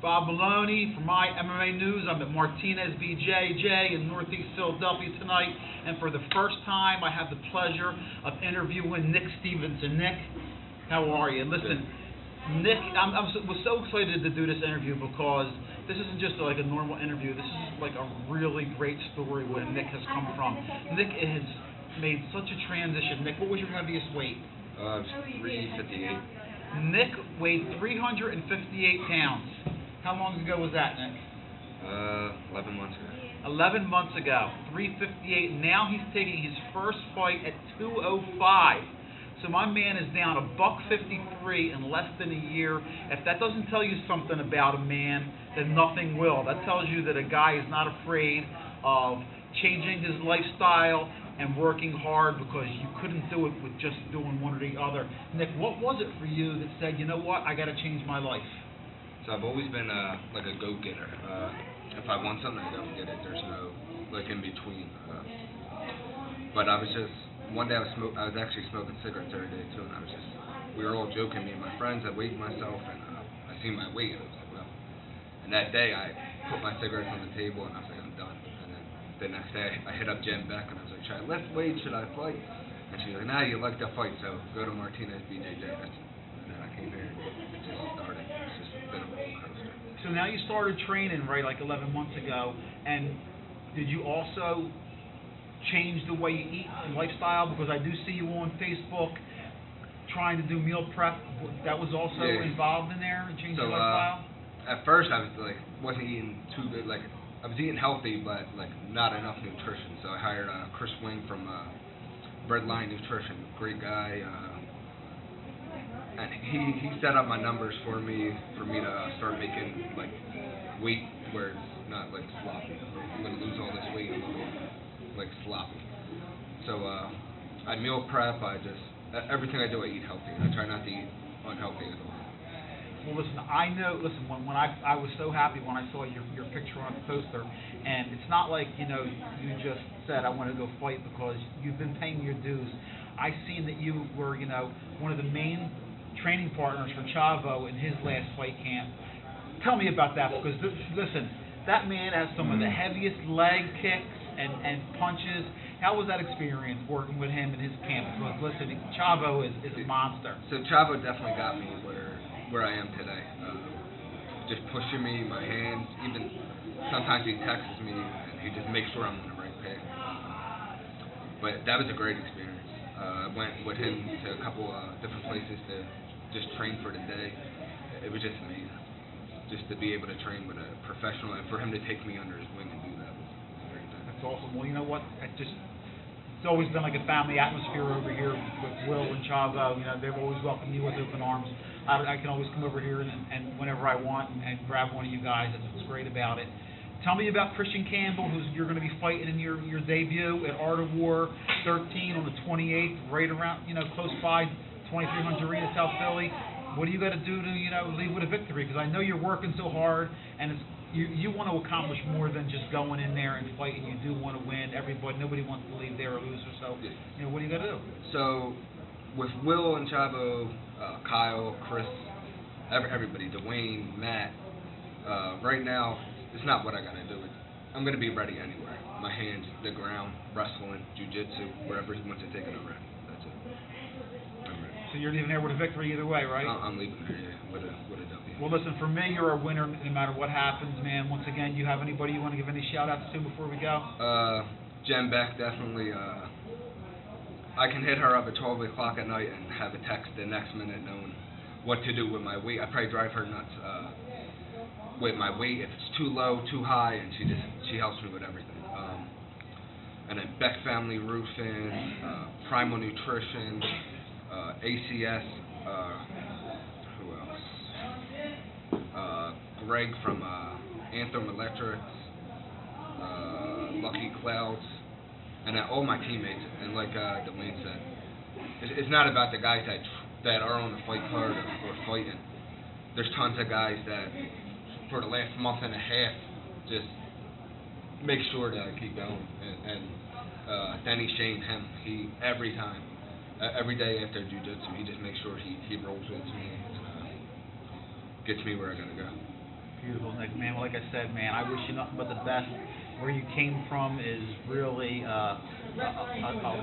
Bob Maloney for my MMA News. I'm at Martinez BJJ in Northeast Philadelphia tonight, and for the first time, I have the pleasure of interviewing Nick Stephenson. Nick, how are you? Listen, Nick, was so excited to do this interview because this isn't just like a normal interview. This is like a really great story where Nick has come from. Nick has made such a transition. Nick, what was your heaviest weight? 358. Nick weighed 358 pounds. How long ago was that, Nick? 11 months ago. 11 months ago, 358. Now he's taking his first fight at 205. So my man is down a $153 in less than a year. If that doesn't tell you something about a man, then nothing will. That tells you that a guy is not afraid of changing his lifestyle and working hard, because you couldn't do it with just doing one or the other. Nick, what was it for you that said, you know what, I got to change my life? So I've always been like a go-getter. If I want something, I go and get it. There's no like in between. But I was just one day I was actually smoking cigarettes every day too, and we were all joking, me and my friends. I weighed myself, and I seen my weight, and I was like, well. And that day I put my cigarettes on the table, and I was like, I'm done. And then the next day I hit up Jen Beck, and I was like, should I lift weight? Should I fight? And she's like, nah, you like to fight, so go to Martinez BJJ. And then I came here, and it just started. It's just been a roller coaster. So now you started training, right, like 11 months ago, and did you also change the way you eat and lifestyle? Because I do see you on Facebook trying to do meal prep. That was also involved in there and changing your lifestyle? At first I was like, wasn't eating too good. Like, I was eating healthy, but like not enough nutrition. So I hired Chris Wing from Breadline Nutrition, great guy. And he set up my numbers for me to start making like weight where it's not like sloppy. I'm gonna lose all this weight and look like sloppy. So I meal prep. Everything I do, I eat healthy. I try not to eat unhealthy at all. Well, listen, I know. Listen, when I was so happy when I saw your picture on the poster, and it's not like you just said I want to go fight, because you've been paying your dues. I seen that you were one of the main training partners for Chavo in his last fight camp. Tell me about that, because listen, that man has some of the heaviest leg kicks and punches. How was that experience working with him in his camp? Because listen, Chavo is a monster. So Chavo definitely got me where I am today. Just pushing me, my hands. Even sometimes he texts me and he just makes sure I'm on the right path. But that was a great experience. I went with him to a couple different places to just train for the day. It was just amazing, just to be able to train with a professional, and for him to take me under his wing and do that was a great thing. That's awesome. Well, you know what? It's always been like a family atmosphere over here with Will and Chavo. They've always welcomed you with open arms. I can always come over here and whenever I want and grab one of you guys. That's what's great about it. Tell me about Christian Campbell, who's you're going to be fighting in your debut at Art of War 13 on the 28th, right around, close by 2300 Arena, South Philly. What do you got to do to, leave with a victory? Because I know you're working so hard, and you want to accomplish more than just going in there and fighting. You do want to win. Nobody wants to leave there a loser. So, what do you got to do? So, with Will and Chavo, Kyle, Chris, everybody, Dwayne, Matt, right now, it's not what I got to do. I'm going to be ready anywhere. My hands, the ground, wrestling, jiu-jitsu, wherever he wants to take it, I'm ready. That's it. I'm ready. So you're leaving there with a victory either way, right? I'm leaving there, with a W. Well, listen, for me, you're a winner no matter what happens, man. Once again, you have anybody you want to give any shout-outs to before we go? Jen Beck, definitely. I can hit her up at 12 o'clock at night and have a text the next minute knowing what to do with my weight. I probably drive her nuts with my weight, if it's too low, too high, and she helps me with everything. And then Beck Family Roofing, Primal Nutrition, ACS, who else? Greg from Anthem Electrics, Lucky Clouds, and all my teammates. And like Dwayne said, it's not about the guys that are on the fight card or fighting. There's tons of guys that, for the last month and a half, just make sure that I keep going. And Denny Shane, he every time, every day after jiu-jitsu, he just makes sure he rolls with me and gets me where I gotta go. Beautiful, Nick, man. Well, like I said, man, I wish you nothing but the best. Where you came from is really a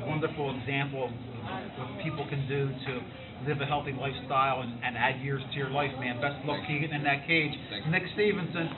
wonderful example of what people can do to live a healthy lifestyle and add years to your life, man. Best of luck to you getting in that cage. Thank you. Nick Stephenson,